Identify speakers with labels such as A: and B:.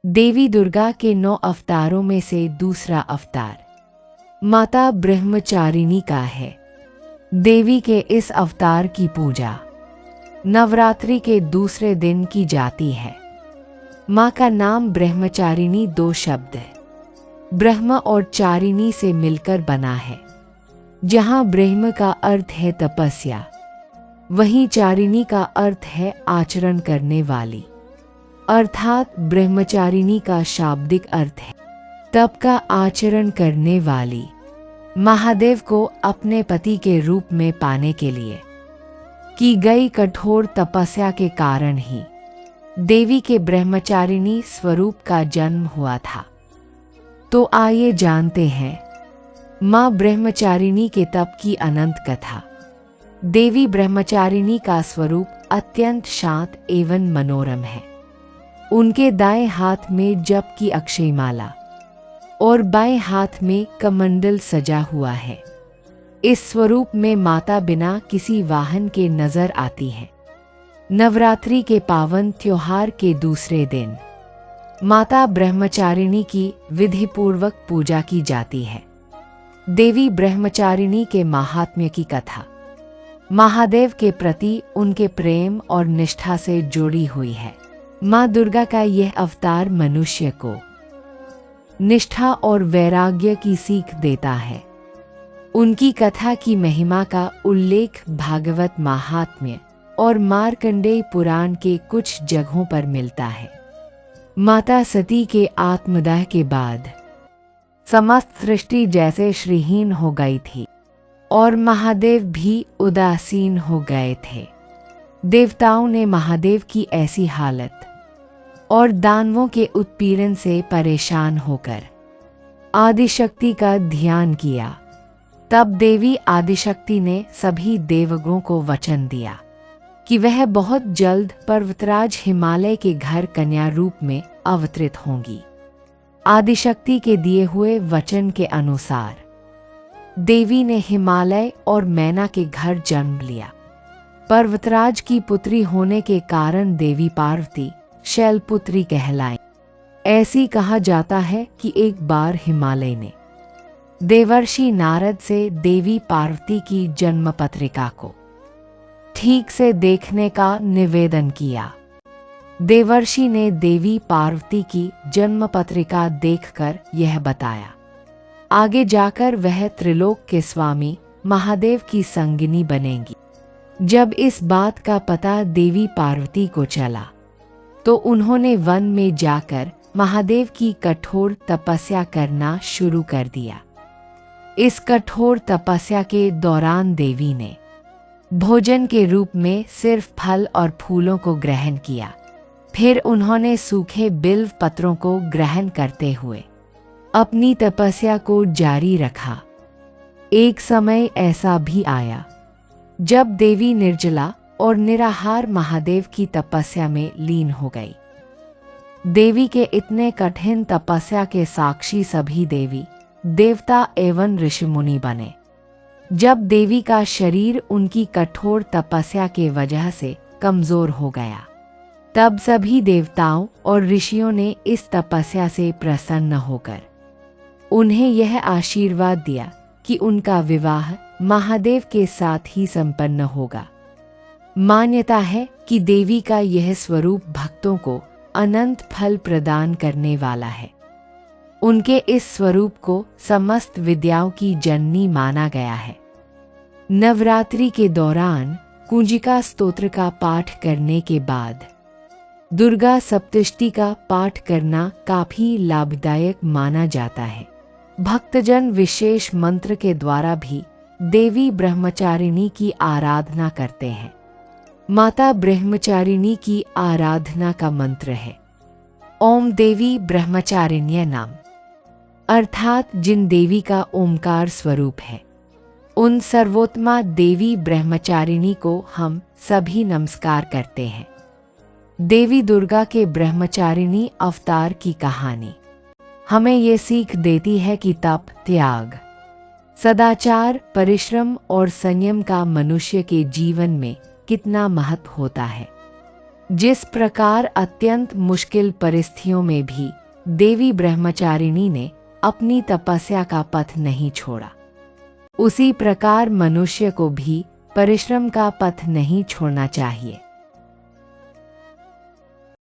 A: देवी दुर्गा के 9 अवतारों में से दूसरा अवतार माता ब्रह्मचारिणी का है। देवी के इस अवतार की पूजा नवरात्रि के दूसरे दिन की जाती है। माँ का नाम ब्रह्मचारिणी 2 शब्द है, ब्रह्म और चारिणी से मिलकर बना है। जहाँ ब्रह्म का अर्थ है तपस्या, वहीं चारिणी का अर्थ है आचरण करने वाली, अर्थात ब्रह्मचारिणी का शाब्दिक अर्थ है तप का आचरण करने वाली। महादेव को अपने पति के रूप में पाने के लिए की गई कठोर तपस्या के कारण ही देवी के ब्रह्मचारिणी स्वरूप का जन्म हुआ था। तो आइए जानते हैं माँ ब्रह्मचारिणी के तप की अनंत कथा। देवी ब्रह्मचारिणी का स्वरूप अत्यंत शांत एवं मनोरम है। उनके दाएं हाथ में जप की अक्षय माला और बाएं हाथ में कमंडल सजा हुआ है। इस स्वरूप में माता बिना किसी वाहन के नजर आती है। नवरात्रि के पावन त्योहार के दूसरे दिन माता ब्रह्मचारिणी की विधिपूर्वक पूजा की जाती है। देवी ब्रह्मचारिणी के महात्म्य की कथा महादेव के प्रति उनके प्रेम और निष्ठा से जुड़ी हुई है। माँ दुर्गा का यह अवतार मनुष्य को निष्ठा और वैराग्य की सीख देता है। उनकी कथा की महिमा का उल्लेख भागवत महात्म्य और मार्कंडेय पुराण के कुछ जगहों पर मिलता है। माता सती के आत्मदाह के बाद समस्त सृष्टि जैसे श्रीहीन हो गई थी और महादेव भी उदासीन हो गए थे। देवताओं ने महादेव की ऐसी हालत और दानवों के उत्पीड़न से परेशान होकर आदिशक्ति का ध्यान किया। तब देवी आदिशक्ति ने सभी देवगणों को वचन दिया कि वह बहुत जल्द पर्वतराज हिमालय के घर कन्या रूप में अवतरित होंगी। आदिशक्ति के दिए हुए वचन के अनुसार देवी ने हिमालय और मैना के घर जन्म लिया। पर्वतराज की पुत्री होने के कारण देवी पार्वती शैलपुत्री कहलाई। ऐसी कहा जाता है कि एक बार हिमालय ने देवर्षि नारद से देवी पार्वती की जन्म पत्रिका को ठीक से देखने का निवेदन किया। देवर्षि ने देवी पार्वती की जन्म पत्रिका देखकर यह बताया, आगे जाकर वह त्रिलोक के स्वामी महादेव की संगिनी बनेंगी। जब इस बात का पता देवी पार्वती को चला तो उन्होंने वन में जाकर महादेव की कठोर तपस्या करना शुरू कर दिया। इस कठोर तपस्या के दौरान देवी ने भोजन के रूप में सिर्फ फल और फूलों को ग्रहण किया। फिर उन्होंने सूखे बिल्व पत्रों को ग्रहण करते हुए अपनी तपस्या को जारी रखा। एक समय ऐसा भी आया जब देवी निर्जला और निराहार महादेव की तपस्या में लीन हो गई। देवी के इतने कठिन तपस्या के साक्षी सभी देवी देवता एवं ऋषि मुनि बने। जब देवी का शरीर उनकी कठोर तपस्या के वजह से कमजोर हो गया, तब सभी देवताओं और ऋषियों ने इस तपस्या से प्रसन्न होकर उन्हें यह आशीर्वाद दिया कि उनका विवाह महादेव के साथ ही संपन्न होगा। मान्यता है कि देवी का यह स्वरूप भक्तों को अनंत फल प्रदान करने वाला है। उनके इस स्वरूप को समस्त विद्याओं की जननी माना गया है। नवरात्रि के दौरान कुंजिका स्तोत्र का पाठ करने के बाद दुर्गा सप्तशती का पाठ करना काफी लाभदायक माना जाता है। भक्तजन विशेष मंत्र के द्वारा भी देवी ब्रह्मचारिणी की आराधना करते हैं। माता ब्रह्मचारिणी की आराधना का मंत्र है ओम देवी ब्रह्मचारिण्य नाम, अर्थात जिन देवी का ओमकार स्वरूप है उन सर्वोत्तमा देवी ब्रह्मचारिणी को हम सभी नमस्कार करते हैं। देवी दुर्गा के ब्रह्मचारिणी अवतार की कहानी हमें ये सीख देती है कि तप, त्याग, सदाचार, परिश्रम और संयम का मनुष्य के जीवन में कितना महत्व होता है। जिस प्रकार अत्यंत मुश्किल परिस्थितियों में भी देवी ब्रह्मचारिणी ने अपनी तपस्या का पथ नहीं छोड़ा, उसी प्रकार मनुष्य को भी परिश्रम का पथ नहीं छोड़ना चाहिए।